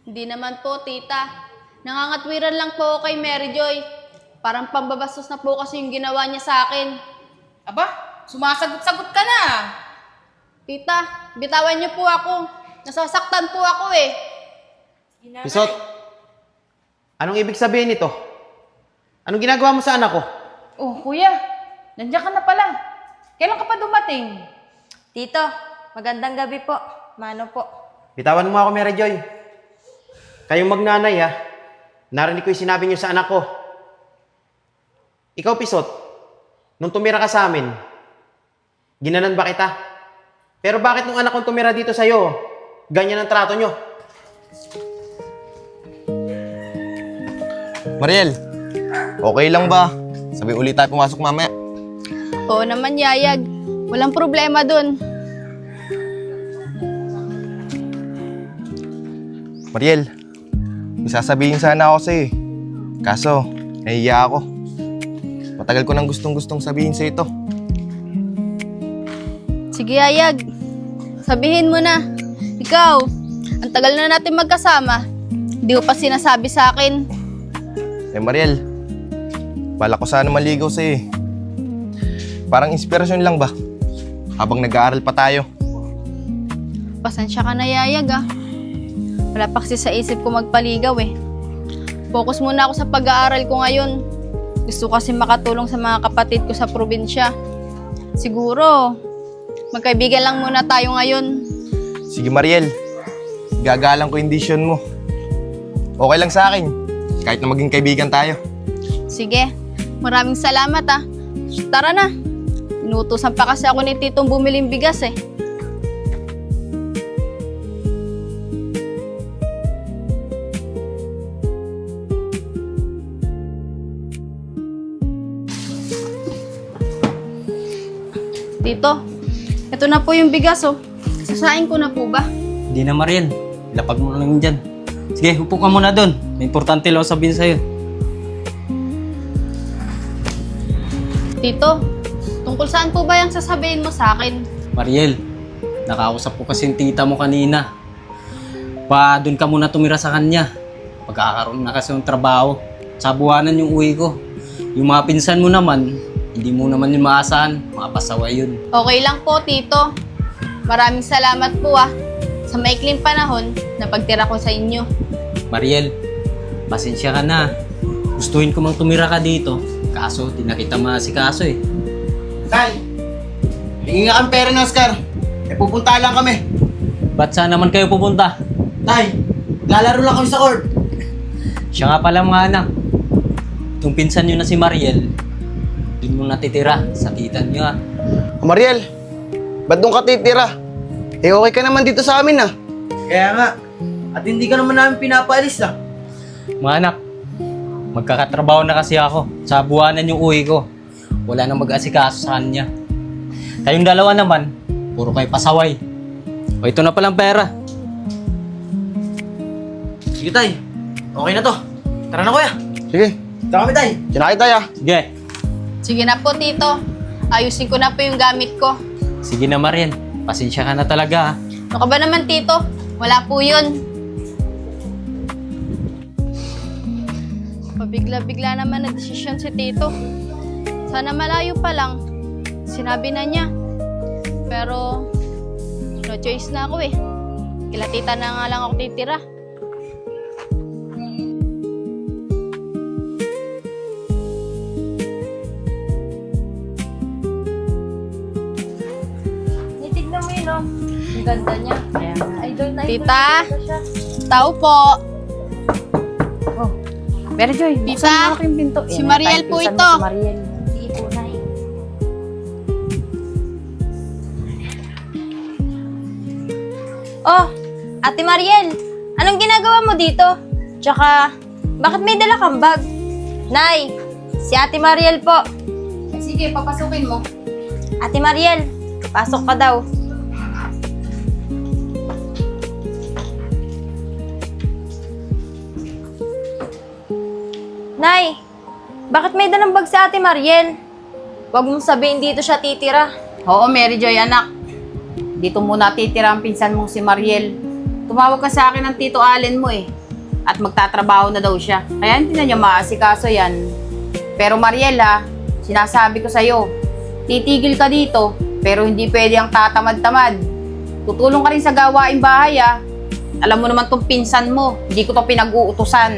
Hindi naman po, tita. Nangangatwiran lang po ako kay Mary Joy. Parang pambabastos na po kasi yung ginawa niya sa akin. Aba, sumasagot-sagot ka na. Tita, bitawan niyo po ako. Nasasaktan po ako eh. Pisot, anong ibig sabihin nito? Anong ginagawa mo sa anak ko? Oh, kuya, nandiyan ka na pala. Kailan ka pa dumating? Tito, magandang gabi po. Mano po. Bitawan mo ako, Mary Joy. Kayong magnanay ha, narinig ko yung sinabi niyo sa anak ko. Ikaw, Pisot, nung tumira ka sa amin, ginanan ba kita? Pero bakit nung anak kong tumira dito sa'yo, ganyan ang trato nyo? Mariel, okay lang ba? Sabi ulit tayo pumasok mamaya. Oo naman, Yayag. Walang problema dun. Mariel, may sasabihin sana ako sa'yo eh. Kaso, nahiya ako. Matagal ko nang gustong sabihin sa'yo ito. Sige, Yayag. Sabihin mo na. Ikaw, ang tagal na natin magkasama. Hindi mo pa sinasabi sa akin. Eh Mariel, balak ko sana maligaw sa'yo eh. Parang inspirasyon lang ba? Habang nag-aaral pa tayo. Pasensya ka na, Yayag ah. Wala pa kasi sa isip ko magpaligaw eh. Focus muna ako sa pag-aaral ko ngayon. Gusto kasi makatulong sa mga kapatid ko sa probinsya. Siguro, magkaibigan lang muna tayo ngayon. Sige Mariel, gagalang ko yung decision mo. Okay lang sa akin, kahit na maging kaibigan tayo. Sige, maraming salamat ah. Tara na. Inutusan pa kasi ako ni Titong bumiling bigas eh. Tito, ito na po yung bigas oh. Sasain ko na po ba? Hindi na, Mariel. Lapag mo lang dyan. Sige, upo ka muna doon. May importante lang ako sabihin sa'yo. Tito, tungkol saan po ba yung sasabihin mo sa akin? Mariel, nakausap ko kasi yung tita mo kanina. Doon ka muna tumira sa kanya. Pagkakaroon na kasi ng trabaho. Sa buwanan yung uwi ko. Yung mga pinsan mo naman, hindi mo naman yung maasahan. Mga pasaway yun. Okay lang po, Tito. Maraming salamat po ah. Sa maikling panahon na pagtira ko sa inyo. Mariel, pasensya ka na. Gustuhin ko mang tumira ka dito. Kaso, di na kita maasikaso eh. Tay, tingin nga ang pera ng Oscar. Eh, pupunta lang kami. Ba't saan naman kayo pupunta? Tay, lalaro lang kami sa court. Siya nga pala mga anak. Itong pinsan nyo na si Mariel, doon mo natitira sa tita nyo ah. Mariel, ba't doon ka titira? Eh okay ka naman dito sa amin ah. Kaya nga, at hindi ka naman namin pinapaalis ah. Mga anak, magkakatrabaho na kasi ako. Sa buwanan yung uwi ko. Wala nang mag-asikaso sa kanya. Kayong dalawa naman, puro kayo pasaway. O ito na palang pera. Sige tay, okay na to. Tara na kuya. Sige, Tara kami tay. sinakit tayo ah. Sige. Sige na po, Tito. Ayusin ko na po yung gamit ko. Sige na Mariel. Pasensya ka na talaga ah. Ano ka ba naman, Tito? Wala po yun. Pabigla-bigla naman na desisyon si Tito. Sana malayo pa lang. Sinabi na niya. Pero, no choice na ako eh. Kila tita na nga lang ako titira. Tignan mo yun, oh. Ang ganda niya. Idol na idol. Tita? talaga siya. Tao po. Mary Joy, Tita, buksan mo yung pinto. si Mariel po Pinsan mo ito. Si Mariel. Hindi po, Nay. Oh, Ate Mariel, anong ginagawa mo dito? Tsaka, bakit may dala kang bag? Nay, si Ate Mariel po. Sige, papasukin mo. Ate Mariel, pasok ka daw. Nay, bakit may dalang bag si Ate Mariel? Huwag mong sabihin dito siya titira. Oo, Mary Joy, anak. Dito muna titira ang pinsan mong si Mariel. tumawag ka sa akin ng Tito Allen mo eh. At magtatrabaho na daw siya. Kaya hindi na niya maasikaso yan. Pero Mariel ha, sinasabi ko sa'yo, titigil ka dito, pero hindi pwede ang tatamad-tamad. Tutulong ka rin sa gawaing bahay ha. Alam mo naman tong pinsan mo, hindi ko to pinag-uutusan.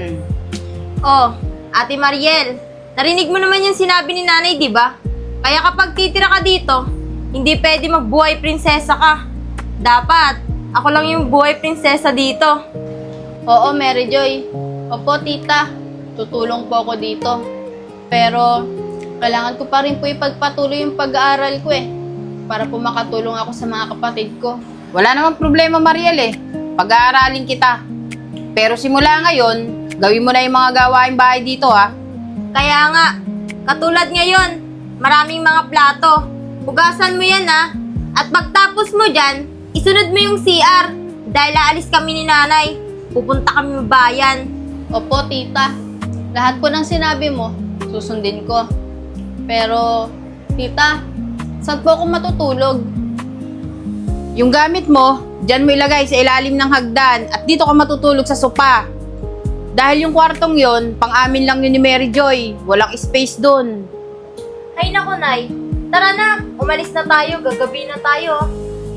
Oh, Ate Mariel, narinig mo naman yung sinabi ni nanay, di ba? Kaya kapag titira ka dito, hindi pwede magbuhay prinsesa ka. Dapat, ako lang yung buhay prinsesa dito. Oo, Mary Joy. Opo, tita. Tutulong po ako dito. Pero, kailangan ko pa rin po ipagpatuloy yung pag-aaral ko eh. Para po makatulong ako sa mga kapatid ko. Wala namang problema Mariel eh. Pag-aaralin kita. Pero simula ngayon, gawin mo na yung mga gawaing bahay dito ha. Kaya nga, katulad ngayon, maraming mga plato. Hugasan mo yan ha. At pagtapos mo dyan, isunod mo yung CR. Dahil aalis kami ni nanay. Pupunta kami bayan. Opo, tita. Lahat po ng sinabi mo, susundin ko. Pero, tita, saan po ako matutulog? Yung gamit mo, dyan mo ilagay sa ilalim ng hagdan at dito ka matutulog sa sopa. Dahil yung kwartong yon, pang-amin lang yun ni Mary Joy. Walang space doon. Ay naku, Nay. Tara na, umalis na tayo. Gagabi na tayo.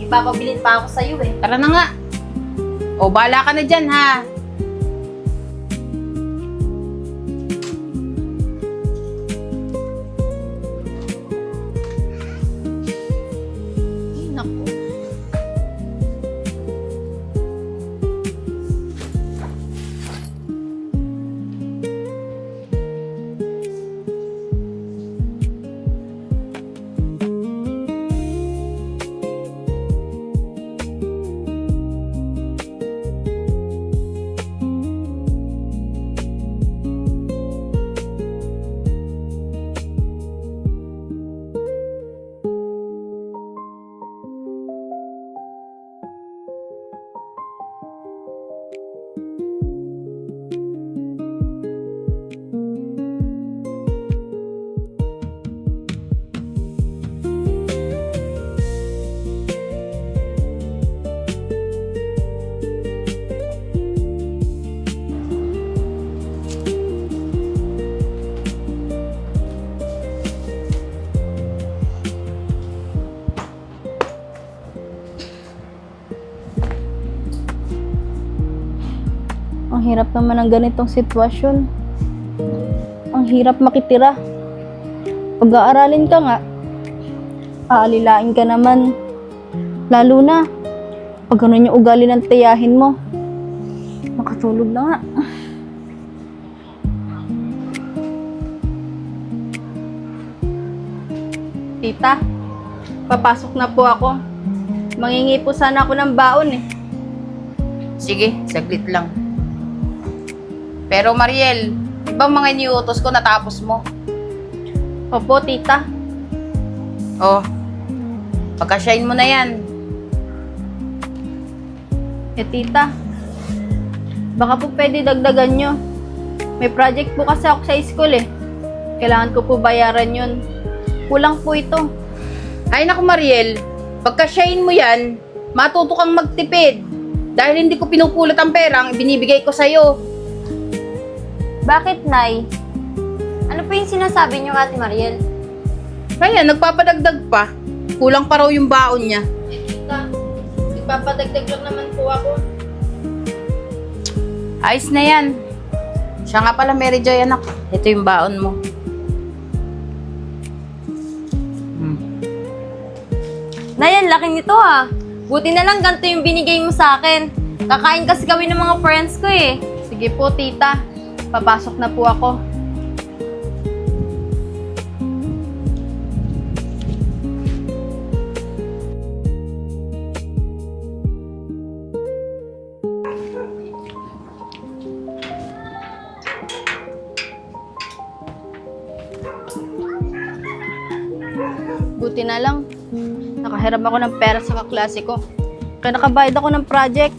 Ipapabilin pa ako sa'yo eh. Tara na nga. O, bahala ka na dyan ha. Ay, naku. Ang hirap naman ng ganitong sitwasyon. Ang hirap makitira. Pag-aaralin ka nga, aalilain ka naman. Lalo na, pag ganun yung ugali ng tiyahin mo. Makatulog na nga. Tita, papasok na po ako. Mangingi po sana ako ng baon eh. Sige, saglit lang. Pero Mariel, ibang mga iniutos ko natapos mo. Opo, tita. Oh, pagka-shine mo na yan. Eh, tita, baka po pwede dagdagan nyo. May project po kasi ako sa school eh. Kailangan ko po bayaran yun. Kulang po ito. Ay naku Mariel, pagka-shine mo yan, matuto kang magtipid. Dahil hindi ko pinupulot ang perang ibinibigay ko sa'yo. Bakit, Nay? Ano po yung sinasabi niyo, Ate Mariel? Kaya nagpapadagdag pa. Kulang pa raw yung baon niya. Eh, tita, nagpapadagdag lang naman po ako. Ayos na yan. Siya nga pala, Mary Joy, anak. Ito yung baon mo. Nay, ang laki nito ah. Buti na lang ganito yung binigay mo sa akin. Kakain kasi kami ng mga friends ko eh. Sige po, tita. Papasok na po ako. Buti na lang. Nakahiram ako ng pera sa kaklase ko. Kaya nakabayad ako ng project.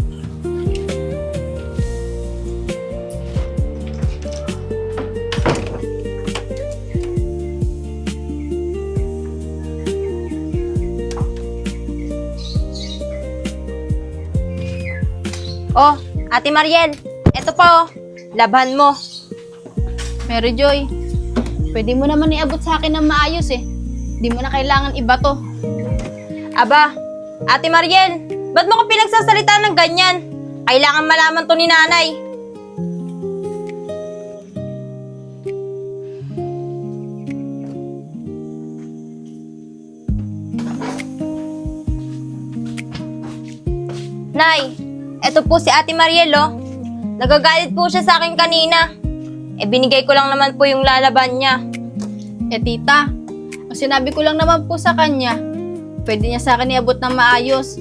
Ate Mariel, eto po, oh. Laban mo. Mary Joy, pwede mo naman iabot sa akin ng maayos eh. Di mo na kailangan iba to. Aba, Ate Mariel, ba't mo ko pinagsasalita ng ganyan? Kailangan malaman to ni nanay. Nay, eto po si Ate Mariel, oh. Nagagalit po siya sa akin kanina. Binigay ko lang naman po yung lalaban niya. Eh tita, ang sinabi ko lang naman po sa kanya, pwede niya sa akin iabot ng maayos.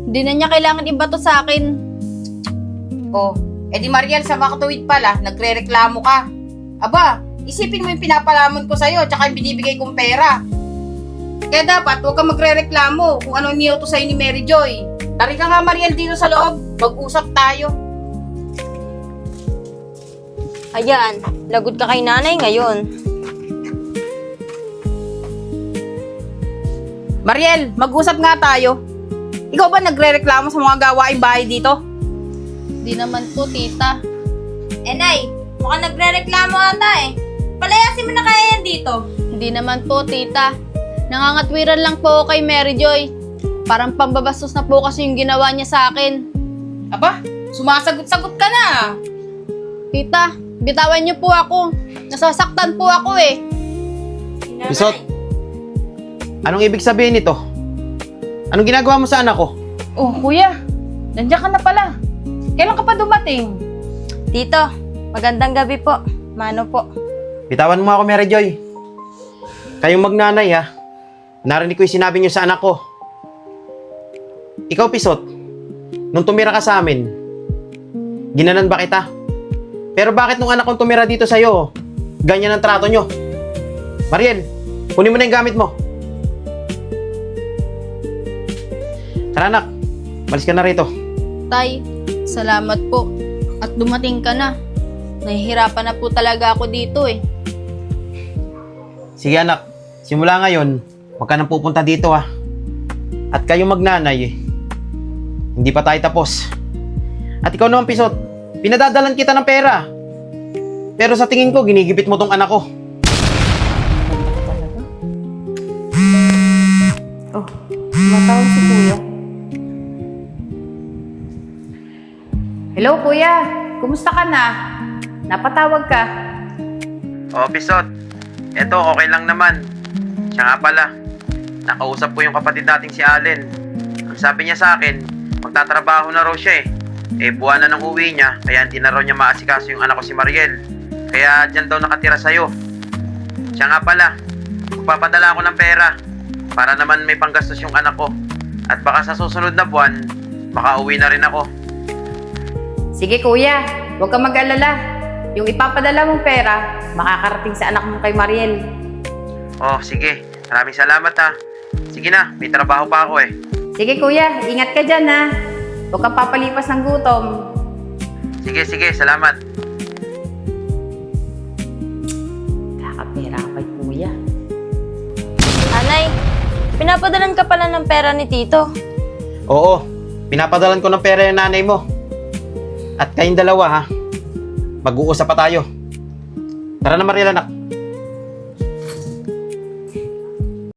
Hindi na niya kailangan iba to sa akin. Oh, edi Mariel, sa makatuwid pala, nagre-reklamo ka. Aba, isipin mo yung pinapalamon ko sa'yo, tsaka yung binibigay kong pera. Kaya dapat, huwag kang magre-reklamo kung ano niyo to sa'yo ni Mary Joy. Tari ka nga, Mariel, dito sa loob. Mag-usap tayo. Ayan, lagot ka kay nanay ngayon. Mariel, mag-usap nga tayo. Ikaw ba nagre-reklamo sa mga gawaing bahay dito? Di naman po tita. Nay, mukhang nagre-reklamo ata eh. Palayasin mo na kaya yan dito. Hindi naman po tita. Nangangatwiran lang po ako kay Mary Joy. Parang pambabastos na po kasi yung ginawa niya sa akin. Aba, sumasagot-sagot ka na. Tita, bitawan niyo po ako. Nasasaktan po ako eh. Isot, anong ibig sabihin nito? Anong ginagawa mo sa anak ko? Oh, kuya, nandiyan ka na pala. Kailan ka pa dumating? Tito, magandang gabi po. Mano po. Bitawan mo ako, Mary Joy. Kayong magnanay ha. Narinig ko yung sinabi niyo sa anak ko. Ikaw, Pisot, nung tumira ka sa amin, ginanan ba kita? Pero bakit nung anak kong tumira dito sa'yo, ganyan ang trato nyo? Mariel, kunin mo na yung gamit mo. Tara anak, malis ka na rito. Tay, salamat po. At dumating ka na. Nahihirapan na po talaga ako dito eh. Sige anak, simula ngayon, huwag ka nang pupunta dito ha. At kayong magnanay, hindi pa tayo tapos. At ikaw naman, Pisot, pinadadalan kita ng pera. Pero sa tingin ko, ginigipit mo tong anak ko. Oh, matawag si kuya. Hello, kuya. Kumusta ka na? Napatawag ka. Oh, Pisot, eto okay lang naman. Siya nga pala, nakausap ko yung kapatid nating si Allen. Ang sabi niya sa akin, magtatrabaho na raw siya eh. Buwan na ng uwi niya, kaya hindi na raw niya maasikaso yung anak ko si Mariel. Kaya dyan daw nakatira sa'yo. Siya nga pala, magpapadala ako ng pera para naman may panggastos yung anak ko. At baka sa susunod na buwan, makauwi na rin ako. Sige, kuya. Huwag kang mag-alala. Yung ipapadala mong pera, makakarating sa anak mo kay Mariel. Oh, sige. Maraming salamat ha. Sige na, may trabaho pa ako eh. Sige, kuya. Ingat ka dyan, ha. Huwag kang papalipas ng gutom. Sige, salamat. Kakapera ka kay kuya. Anay, pinapadalan ka pala ng pera ni Tito. Oo, pinapadalan ko ng pera yung nanay mo. At kayong dalawa ha, mag-uusap pa tayo. Tara na Mariel anak.